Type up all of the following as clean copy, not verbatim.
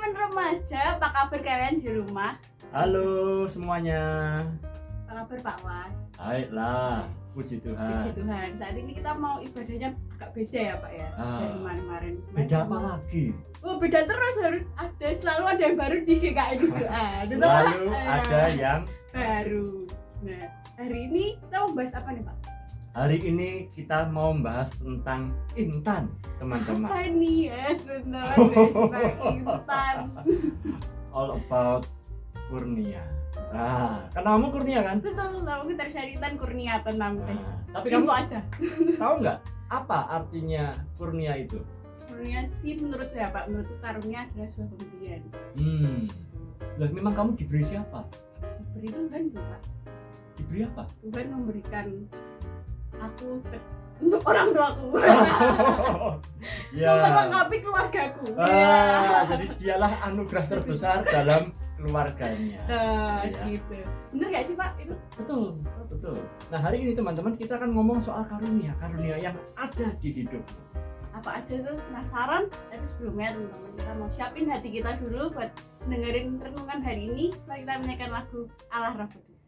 teman-teman remaja, apa kabar kalian di rumah? Halo semuanya. Apa kabar Pak Was? Baiklah, puji Tuhan. Puji Tuhan. Saat ini kita mau ibadahnya agak beda ya Pak ya, dari kemarin. Beda apa lagi? Oh beda terus, harus ada, selalu ada yang baru di GKI Suan. Selalu ada yang baru. Nah, hari ini kita mau bahas apa nih Pak? Hari ini kita mau membahas tentang Intan, teman-teman. Apa nih ya tentang Intan? All about Kurnia. Nah, kan namamu Kurnia kan? Betul, nama kita Syaritan Kurniatan Namres. Tapi kamu Info aja. tahu nggak apa artinya Kurnia itu? Kurnia sih menurut saya Pak, menurutku karunia adalah sebuah pemberian. Lah memang kamu diberi siapa? Diberi Tuhan sih Pak. Diberi apa? Tuhan memberikan aku untuk orang tuaku. Ya. Memperlengkapi keluargaku. Jadi dialah anugerah terbesar dalam keluarganya. Ya. Gitu. Bener gak sih Pak itu? Betul, betul. Nah hari ini teman-teman kita akan ngomong soal karunia yang ada di hidup. Apa aja tuh penasaran? Tapi sebelumnya teman-teman kita mau siapin hati kita dulu buat dengerin renungan hari ini. Mari kita menyanyikan lagu Allah Roh Kudus.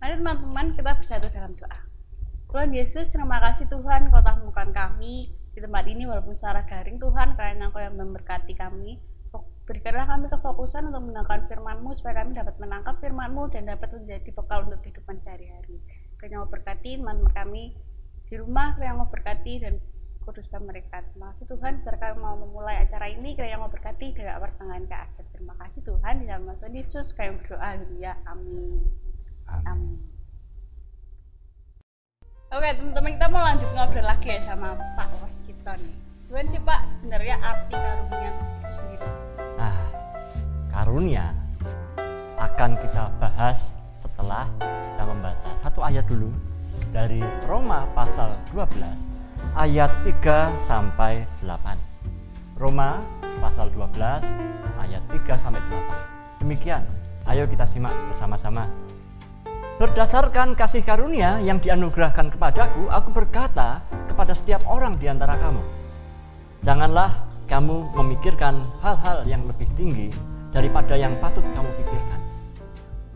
Mari teman-teman kita bersatu dalam doa. Tuhan Yesus, terima kasih Tuhan Kau temukan kami di tempat ini walaupun secara garing Tuhan, karena Engkau yang memberkati kami. Berikanlah kami kefokusan untuk mendengarkan firman-Mu, supaya kami dapat menangkap firman-Mu dan dapat menjadi bekal untuk kehidupan sehari-hari. Kiranya Engkau berkati teman-teman kami di rumah, kiranya Engkau berkati dan kuduskan mereka. Terima kasih Tuhan, biar kami mau memulai acara ini, kiranya Engkau berkati dari awal pertengahan ke akhir. Terima kasih Tuhan, di dalam nama Tuhan Yesus kami berdoa, haleluya, amin. Amin. Oke teman-teman, kita mau lanjut ngobrol lagi ya sama Pak Waskito nih. Gimana sih Pak sebenarnya arti karunia itu sendiri? Nah, karunia akan kita bahas setelah kita membaca satu ayat dulu dari Roma pasal 12 ayat 3 sampai 8. Roma pasal 12 ayat 3 sampai 8. Demikian, ayo kita simak bersama-sama. Berdasarkan kasih karunia yang dianugerahkan kepadaku, aku berkata kepada setiap orang di antara kamu, janganlah kamu memikirkan hal-hal yang lebih tinggi daripada yang patut kamu pikirkan.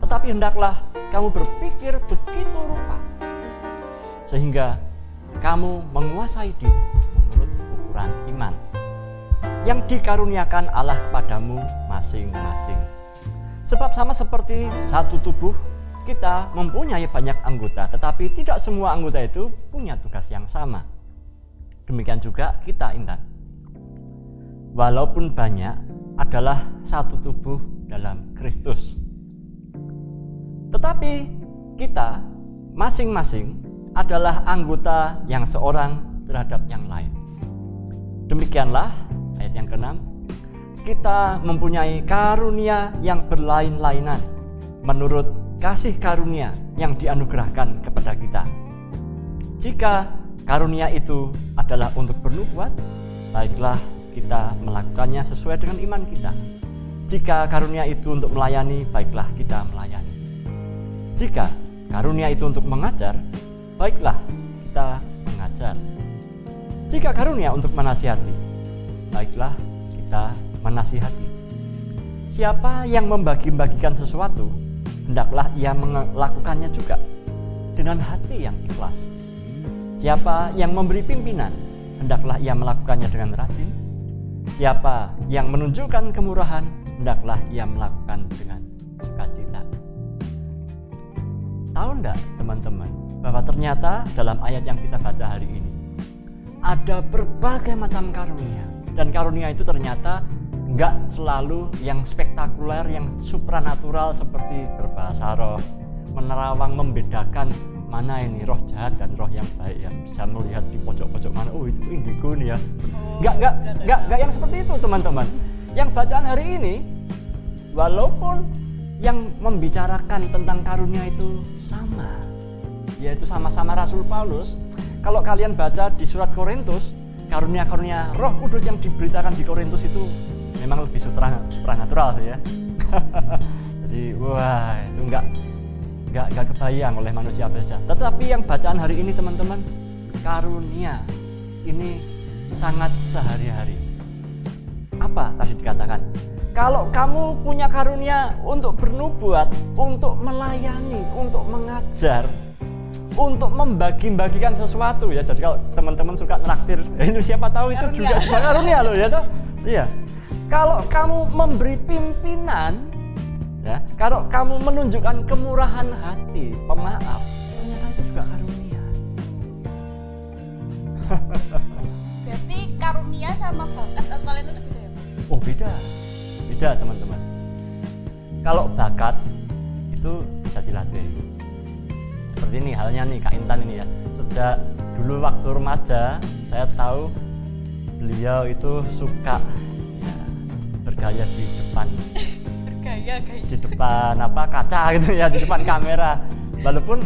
Tetapi hendaklah kamu berpikir begitu rupa, sehingga kamu menguasai diri menurut ukuran iman yang dikaruniakan Allah kepadamu masing-masing. Sebab sama seperti satu tubuh, kita mempunyai banyak anggota, tetapi tidak semua anggota itu punya tugas yang sama. Demikian juga kita, Intan. Walaupun banyak, adalah satu tubuh dalam Kristus. Tetapi kita masing-masing adalah anggota yang seorang terhadap yang lain. Demikianlah ayat yang ke-6, kita mempunyai karunia yang berlain-lainan menurut kasih karunia yang dianugerahkan kepada kita. Jika karunia itu adalah untuk bernubuat, baiklah kita melakukannya sesuai dengan iman kita. Jika karunia itu untuk melayani, baiklah kita melayani. Jika karunia itu untuk mengajar, baiklah kita mengajar. Jika karunia untuk menasihati, baiklah kita menasihati. Siapa yang membagi-bagikan sesuatu, hendaklah ia melakukannya juga dengan hati yang ikhlas. Siapa yang memberi pimpinan, hendaklah ia melakukannya dengan rajin. Siapa yang menunjukkan kemurahan, hendaklah ia melakukan dengan sukacita. Tahu enggak teman-teman, bahwa ternyata dalam ayat yang kita baca hari ini ada berbagai macam karunia, dan karunia itu ternyata enggak selalu yang spektakuler, yang supranatural seperti berbahasa roh, menerawang, membedakan mana ini roh jahat dan roh yang baik, yang bisa melihat di pojok-pojok mana, oh itu indigo nih ya. Enggak yang seperti itu teman-teman. Yang bacaan hari ini, walaupun yang membicarakan tentang karunia itu sama, yaitu sama-sama Rasul Paulus. Kalau kalian baca di surat Korintus, karunia-karunia Roh Kudus yang diberitakan di Korintus itu memang lebih supranatural sih ya. Jadi wah, itu enggak kebayang oleh manusia biasa. Tetapi yang bacaan hari ini teman-teman, karunia ini sangat sehari-hari. Apa tadi dikatakan? Kalau kamu punya karunia untuk bernubuat, untuk melayani, untuk mengajar, untuk membagi-bagikan sesuatu ya. Jadi kalau teman-teman suka nraktir, ini siapa tahu itu juga sebuah karunia loh ya toh. Iya. Kalau kamu memberi pimpinan, ya, kalau kamu menunjukkan kemurahan hati, pemaaf, ternyata itu juga karunia. Berarti karunia sama bakat atau talenta itu beda ya? Oh beda teman-teman. Kalau bakat itu bisa dilatih. Seperti ini halnya nih Kak Intan ini ya. Sejak dulu waktu remaja, saya tahu beliau itu suka ya, bergaya di depan. Bergaya guys. Di depan kaca gitu ya, di depan kamera. Walaupun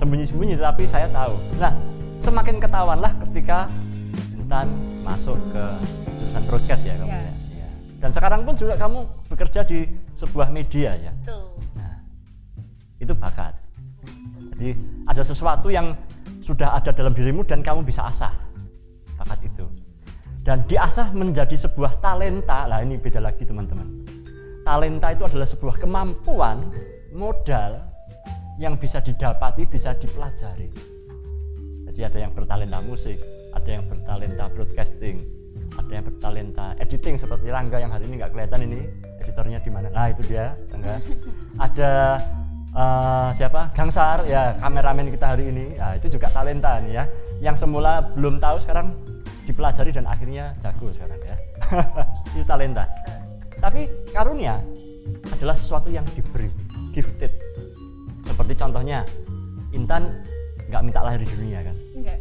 sembunyi-sembunyi, tapi saya tahu. Nah, semakin ketahuanlah ketika Intan masuk ke jurusan broadcast ya kamu ya. Dan sekarang pun juga kamu bekerja di sebuah media ya. Betul. Nah, itu bakat. Jadi ada sesuatu yang sudah ada dalam dirimu dan kamu bisa asah bakat itu. Dan diasah menjadi sebuah talenta. Lah ini beda lagi teman-teman. Talenta itu adalah sebuah kemampuan, modal yang bisa didapati, bisa dipelajari. Jadi ada yang bertalenta musik, ada yang bertalenta broadcasting, ada yang bertalenta editing seperti Rangga yang hari ini nggak kelihatan ini editornya di mana. Nah itu dia Rangga. Ada siapa? Gangsar ya, kameramen kita hari ini. Nah, itu juga talenta nih ya. Yang semula belum tahu sekarang dipelajari dan akhirnya jago sekarang ya. Itu talenta. Tapi karunia adalah sesuatu yang diberi, gifted. Seperti contohnya Intan nggak minta lahir di dunia kan? Enggak.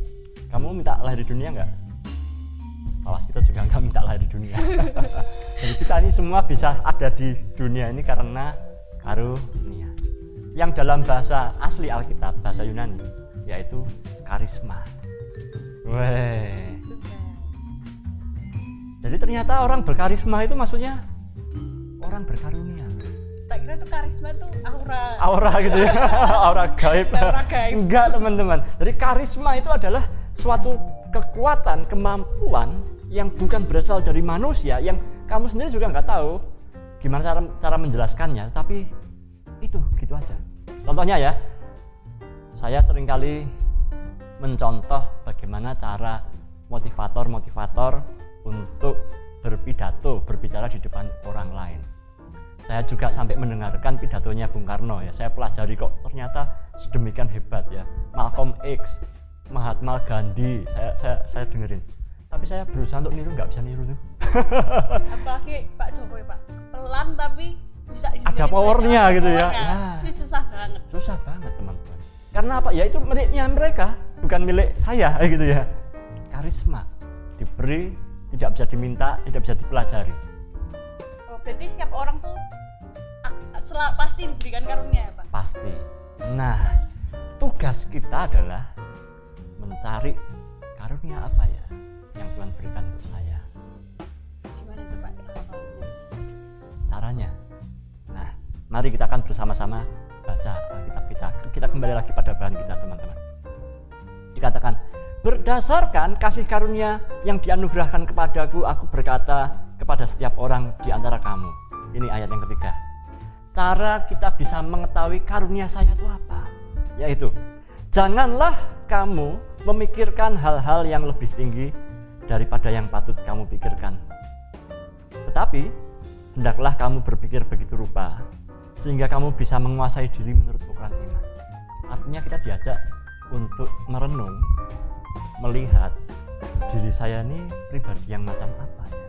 Kamu minta lahir di dunia nggak? Awas, kita juga nggak minta lahir di dunia. Jadi kita ini semua bisa ada di dunia ini karena karunia. Yang dalam bahasa asli Alkitab, bahasa Yunani, yaitu karisma. Weh. Jadi ternyata orang berkarisma itu maksudnya orang berkarunia. Tak kira tuh karisma tuh aura. Aura gitu ya, aura gaib. Aura gaib. Enggak teman-teman. Jadi karisma itu adalah suatu kekuatan, kemampuan yang bukan berasal dari manusia, yang kamu sendiri juga nggak tahu gimana cara menjelaskannya, tapi itu gitu aja. Contohnya ya, saya seringkali mencontoh bagaimana cara motivator untuk berpidato, berbicara di depan orang lain. Saya juga sampai mendengarkan pidatonya Bung Karno ya. Saya pelajari kok ternyata sedemikian hebat ya. Malcolm X, Mahatma Gandhi, saya dengerin. Tapi saya berusaha untuk niru, nggak bisa niru tuh. Apalagi Pak Jokowi Pak, pelan tapi bisa ada powernya gitu ya. Nah, itu susah banget. Susah banget teman-teman. Karena apa? Ya itu miliknya mereka, bukan milik saya gitu ya. Karisma diberi, tidak bisa diminta, tidak bisa dipelajari. Oh, berarti setiap orang tuh pasti diberikan karunia ya Pak? Pasti. Nah, tugas kita adalah mencari karunia apa ya yang Tuhan berikan untuk saya. Gimana itu Pak? Caranya. Nah, mari kita akan bersama-sama baca Alkitab kita. Kita kembali lagi pada bahan kita teman-teman. Dikatakan, berdasarkan kasih karunia yang dianugerahkan kepadaku, aku berkata kepada setiap orang di antara kamu. Ini ayat yang ketiga. Cara kita bisa mengetahui karunia saya itu apa? Yaitu, janganlah kamu memikirkan hal-hal yang lebih tinggi daripada yang patut kamu pikirkan. Tetapi, hendaklah kamu berpikir begitu rupa, sehingga kamu bisa menguasai diri menurut ukuran iman. Artinya kita diajak untuk merenung, melihat diri saya ini pribadi yang macam apa ya.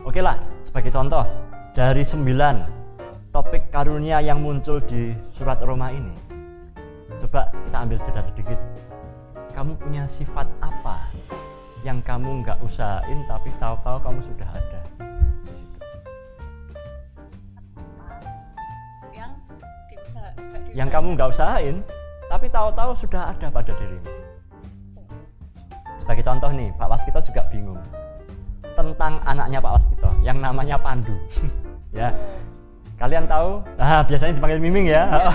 Oke lah, sebagai contoh, dari 9 topik karunia yang muncul di surat Roma ini, coba kita ambil jeda sedikit. Kamu punya sifat apa yang kamu nggak usahain tapi tahu-tahu kamu sudah ada? Yang kamu nggak usahain tapi tahu-tahu sudah ada pada dirimu. Sebagai contoh nih, Pak Waskito juga bingung tentang anaknya Pak Waskito yang namanya Pandu. Ya, kalian tahu? Biasanya dipanggil Miming ya.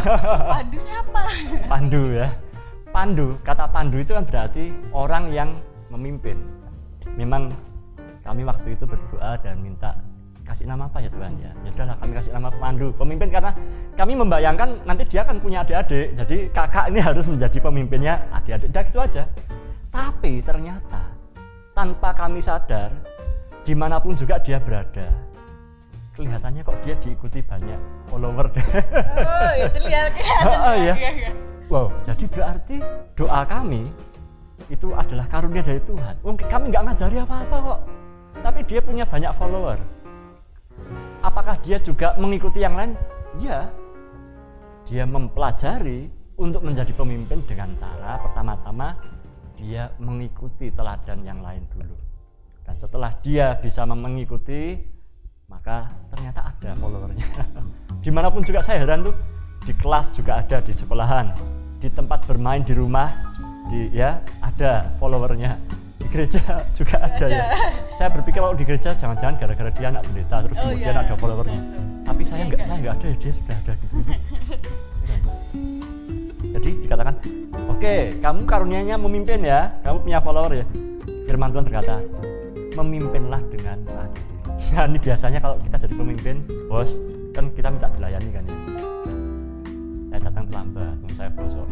Pandu siapa? Pandu ya. Pandu, kata Pandu itu kan berarti orang yang memimpin. Memang kami waktu itu berdoa dan minta kasih nama apa ya Tuhan ya. Ya udahlah, kami kasih nama Pandu, pemimpin, karena kami membayangkan nanti dia akan punya adik-adik. Jadi kakak ini harus menjadi pemimpinnya adik-adik. Udah gitu aja. Tapi ternyata tanpa kami sadar, dimanapun juga dia berada, kelihatannya kok dia diikuti banyak follower deh. Oh, itu lihat ya. Wow, jadi berarti doa kami itu adalah karunia dari Tuhan. Kami nggak ngajari apa-apa kok, tapi dia punya banyak follower. Apakah dia juga mengikuti yang lain? Ya, dia mempelajari untuk menjadi pemimpin dengan cara pertama-tama dia mengikuti teladan yang lain dulu. Dan setelah dia bisa mengikuti, maka ternyata ada followernya. Dimanapun juga saya heran tuh, di kelas juga ada, di sekolahan, di tempat bermain di rumah, ya ada followernya. Di gereja juga ada ya. Saya berpikir kalau di gereja jangan-jangan gara-gara dia anak pendeta terus kemudian ada followernya. Tapi saya nggak ada, dia sudah ada gitu. Jadi dikatakan, oke, kamu karunianya memimpin ya, kamu punya follower ya. Firman Tuhan berkata, memimpinlah dengan rajin. Nah, ini biasanya kalau kita jadi pemimpin, bos, kan kita minta dilayani kan ya. Saya datang terlambat, saya bosok.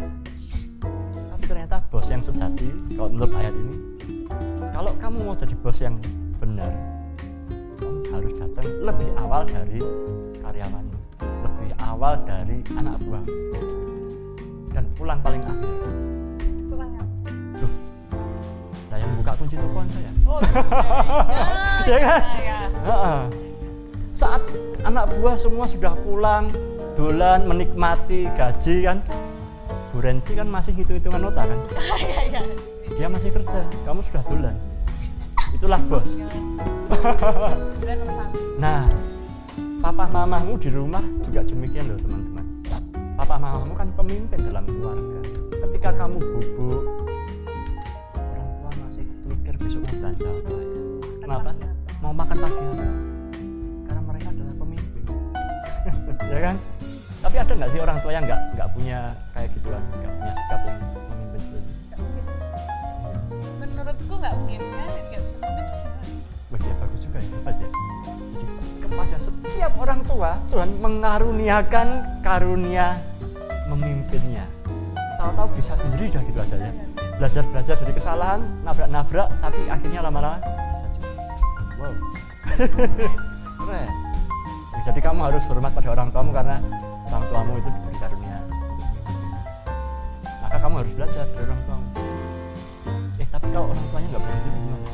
Tapi ternyata bos yang sejati, kalau menurut ayat ini, kalau kamu mau jadi bos yang benar, benar, kamu harus datang lebih awal dari karyawanmu, lebih awal dari anak buah, dan pulang paling akhir. Pulangnya. Nah, yang buka kunci telepon saya. Oh, Ya kan? ya. Heeh. Saat anak buah semua sudah pulang, dolan menikmati gaji kan, Bu Renci kan masih hitung-hitungan nota kan, Iya. dia masih kerja, kamu sudah dolan. Itulah bos. Dan nomor satu. Nah, papa mamamu di rumah juga demikian loh teman-teman. Papa mamamu kan pemimpin dalam keluarga. Ketika kamu bubuk, orang tua masih mikir besok mau belanja apa ya. Kenapa? Mau makan pagi apa? Karena mereka adalah pemimpin. Ya kan? Tapi ada nggak sih orang tua yang nggak punya kayak gituan, nggak punya sikap yang memimpin seperti itu? Nggak mungkin. Menurutku nggak mungkin kan, nggak bisa mungkin. Wah, ya bagus juga ya, hebat ya. Jadi kepada setiap orang tua Tuhan mengaruniakan karunia memimpinnya. Tahu-tahu bisa sendiri dah gitu aja ya. Belajar dari kesalahan, nabrak-nabrak, tapi akhirnya lama-lama bisa juga. Wow. Keren. Jadi kamu harus hormat pada orang tuamu karena orang tuamu itu diberi karunia. Maka kamu harus belajar dari orang tuamu. Tapi kalau orang tuanya nggak begitu gimana?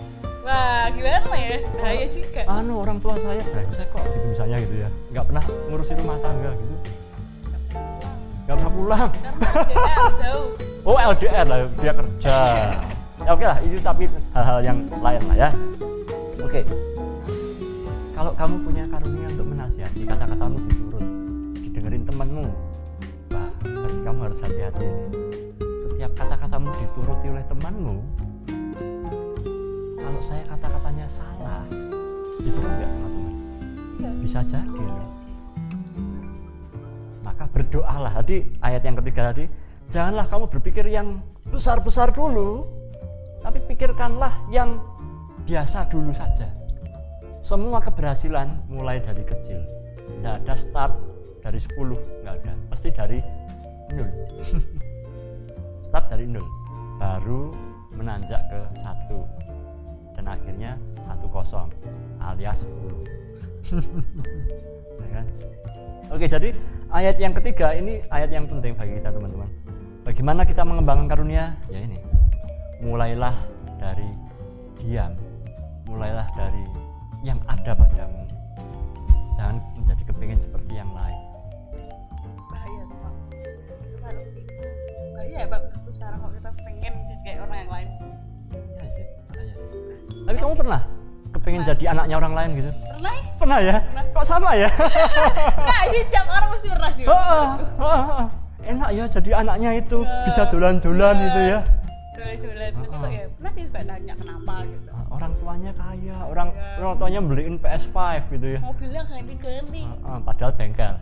Wah, gimana ya? Bahaya juga. Orang tua saya brengsek kok gitu misalnya gitu ya, nggak pernah ngurusi rumah tangga gitu, nggak pernah pulang. Karena LDR jauh. Oh, LDR lah, dia kerja. Ya, oke lah, itu tapi hal-hal yang lain lah ya. Oke, kalau kamu punya karunia untuk menasihati, kata-katamu diturut, didengerin temanmu, wah, berarti kamu harus hati-hati ini. Setiap kata-katamu dituruti oleh temanmu, kalau saya kata-katanya salah, itu enggak sama teman. Bisa jadi. Maka berdoalah. Tadi ayat yang ketiga tadi, janganlah kamu berpikir yang besar-besar dulu, tapi pikirkanlah yang biasa dulu saja. Semua keberhasilan mulai dari kecil. Tidak ada start dari 10, nggak ada. Pasti dari 0. Start dari 0, baru menanjak ke 1, dan akhirnya 1-0 alias 10. Ya kan? Oke, jadi ayat yang ketiga ini ayat yang penting bagi kita teman-teman. Bagaimana kita mengembangkan karunia? Ya ini, mulailah dari diam, mulailah dari yang ada padamu, jangan menjadi kepingin seperti yang lain. Bahaya tuh Pak. Bahaya ya Pak, menurutku sekarang kalau kita pengen jadi kayak orang yang lain. Ya, bahaya. Tapi kamu pernah kepingin jadi anaknya orang lain gitu? Pernah ya? Pernah ya? Pernah. Kok sama ya? Nah, sih setiap orang pasti pernah sih. Enak ya jadi anaknya itu, bisa dolan-dolan gitu ya. Dolan-dolan. Tapi kok ya pernah sih suka nanya kenapa gitu. Orang tuanya kaya, orang tuanya beliin PS5 gitu ya. Mobilnya ganti-ganti. Padahal bengkel.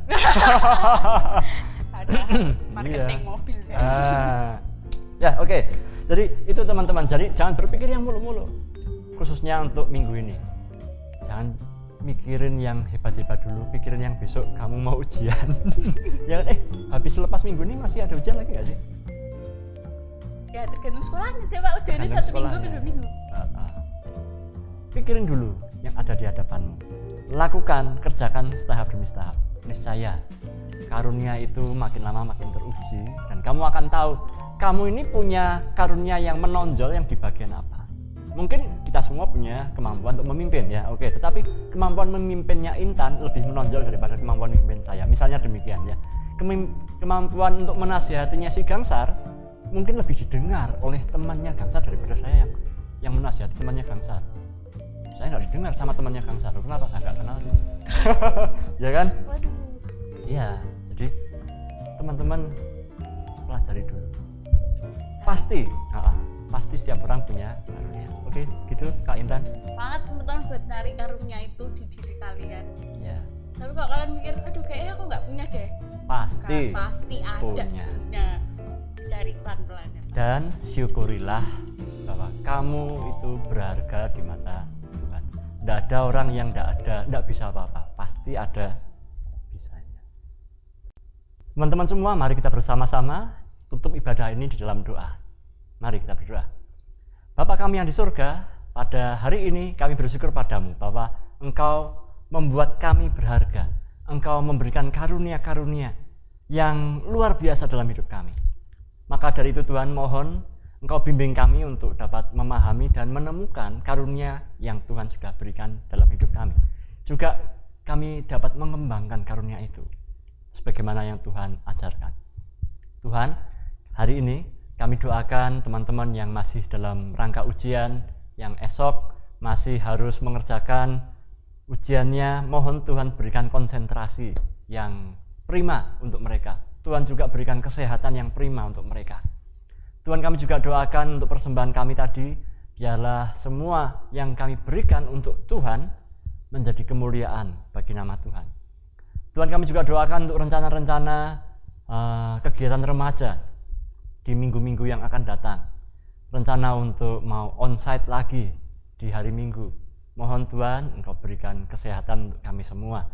Ada marketing mobil ya. Ya, oke. Jadi itu teman-teman. Jadi jangan berpikir yang mulu-mulu. Khususnya untuk minggu ini. Jangan mikirin yang hebat-hebat dulu, pikirin yang besok kamu mau ujian. Ya, habis lepas minggu ini masih ada ujian lagi nggak sih? Ya tergantung sekolahnya sih Pak, ujiannya 1 minggu atau 2 minggu. Pikirin dulu yang ada di hadapanmu. Lakukan, kerjakan setahap demi setahap. Niscaya karunia itu makin lama makin teruji, dan kamu akan tahu kamu ini punya karunia yang menonjol yang di bagian apa. Mungkin kita semua punya kemampuan untuk memimpin ya, oke. Tetapi kemampuan memimpinnya Intan lebih menonjol daripada kemampuan memimpin saya. Misalnya demikian ya. Kemampuan untuk menasihatinya si Gangsar mungkin lebih didengar oleh temannya Gangsar daripada saya yang menasihati temannya Gangsar. Saya nggak didengar sama temannya Gangsar. Kenapa? Nggak kenal sih. Ya kan? Waduh. Iya. Jadi teman-teman pelajari dulu. Pasti setiap orang punya karunia. Oke, gitu Kak Intan. Semangat teman-teman buat cari karunia itu di diri kalian. Ya. Tapi kalau kalian mikir, aduh kayaknya aku nggak punya deh. Pasti ada punya. Cari pelan-pelan. Dan syukurilah bahwa kamu itu berharga di mata Tuhan. Tidak ada orang yang tidak bisa apa-apa. Pasti ada bisanya. Teman-teman semua, mari kita bersama-sama tutup ibadah ini di dalam doa. Mari kita berdoa. Bapa kami yang di surga, pada hari ini kami bersyukur padamu bahwa Engkau membuat kami berharga. Engkau memberikan karunia-karunia yang luar biasa dalam hidup kami. Maka dari itu Tuhan, mohon Engkau bimbing kami untuk dapat memahami dan menemukan karunia yang Tuhan sudah berikan dalam hidup kami. Juga kami dapat mengembangkan karunia itu sebagaimana yang Tuhan ajarkan. Tuhan, hari ini kami doakan teman-teman yang masih dalam rangka ujian, yang esok masih harus mengerjakan ujiannya, mohon Tuhan berikan konsentrasi yang prima untuk mereka. Tuhan juga berikan kesehatan yang prima untuk mereka. Tuhan, kami juga doakan untuk persembahan kami tadi, biarlah semua yang kami berikan untuk Tuhan menjadi kemuliaan bagi nama Tuhan. Tuhan, kami juga doakan untuk rencana-rencana kegiatan remaja di minggu-minggu yang akan datang. Rencana untuk mau onsite lagi di hari Minggu. Mohon Tuhan Engkau berikan kesehatan untuk kami semua.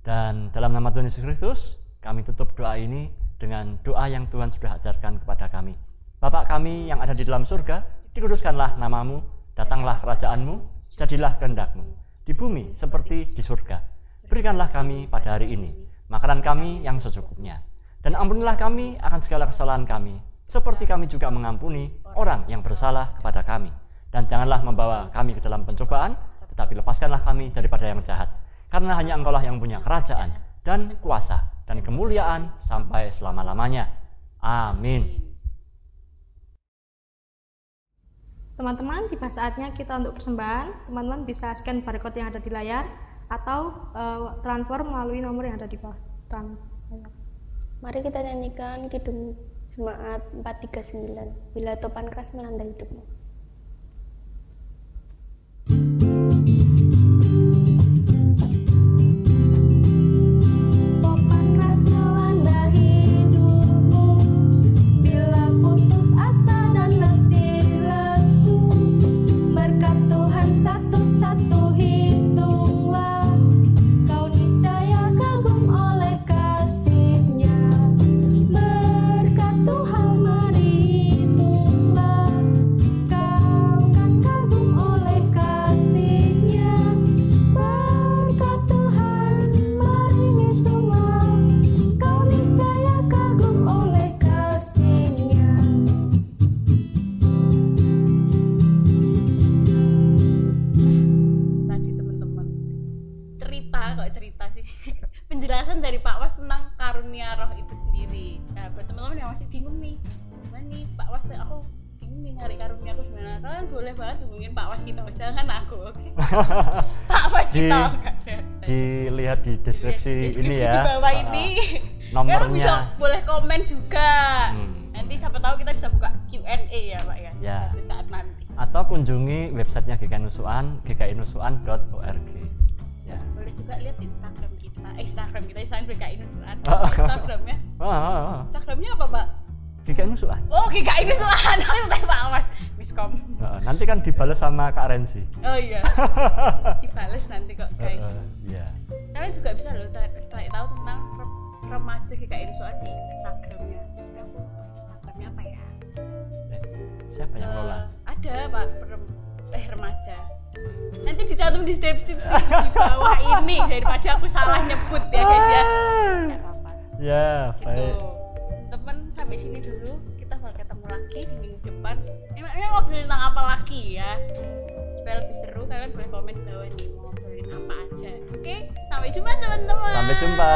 Dan dalam nama Tuhan Yesus Kristus, kami tutup doa ini dengan doa yang Tuhan sudah ajarkan kepada kami. Bapa kami yang ada di dalam surga, dikuduskanlah namamu, datanglah kerajaanmu, jadilah kehendak-mu, di bumi seperti di surga. Berikanlah kami pada hari ini makanan kami yang secukupnya. Dan ampunilah kami akan segala kesalahan kami, seperti kami juga mengampuni orang yang bersalah kepada kami. Dan janganlah membawa kami ke dalam pencobaan, tetapi lepaskanlah kami daripada yang jahat. Karena hanya Engkaulah yang punya kerajaan dan kuasa dan kemuliaan sampai selama-lamanya. Amin. Teman-teman, tiba saatnya kita untuk persembahan. Teman-teman bisa scan barcode yang ada di layar atau transfer melalui nomor yang ada di bawah. Mari kita nyanyikan Kidung Jemaat 439, Bila Topan Keras Melanda Hidupmu. Topan keras melanda hidupmu, bila putus asa dan letih lesu. Berkat Tuhan satu-satu hitunglah, kau niscaya kagum oleh kasih-Nya. Berkat Tuhan mari hitunglah, kau kan kagum oleh kasih-Nya. Berkat Tuhan mari hitunglah, kau niscaya kagum oleh kasih-Nya. Tadi teman-teman cerita sih penjelasan dari Pak Was tentang karunia roh itu sendiri. Nah, buat teman-teman yang masih bingung nih, gimana nih Pak Was, aku bingung nih nyari karunia aku gimana, kalian boleh banget hubungin Pak Was kita, jangan aku, oke? Pak Was kita Dilihat di deskripsi ini ya, di bawah ini. nomornya. Kalian bisa boleh komen juga. Nanti siapa tahu kita bisa buka Q&A ya Pak ya, Ya. suatu saat nanti. Atau kunjungi websitenya GKI Nusuan, gkinusuan.org. Ya. Boleh juga lihat Instagram kita, Instagram GKI Nusuan. Instagramnya, Instagramnya apa Pak? GKI Nusuan. Oh, GKI Nusuan. Teh Pak Mas. Miskom. Nanti kan dibales sama Kak Renzi. Oh iya. Dibales nanti kok, guys. Iya. Kalian juga bisa loh cari tahu tentang remaja GKI Nusuan di Instagramnya. Aku Instagramnya apa ya? Siapa yang ngelola? Ada Pak remaja. Nanti dicantum di deskripsi di bawah ini daripada aku salah nyebut ya guys ya. Enggak apa-apa. Ya, Gitu. baik. Temen sampai sini dulu, kita bakal ketemu lagi di minggu depan. Ini ngobrolin tentang apa lagi ya? Supaya lebih seru, kalian boleh komen di bawah nih mau ngobrolin apa aja. Oke, sampai jumpa teman-teman. Sampai jumpa.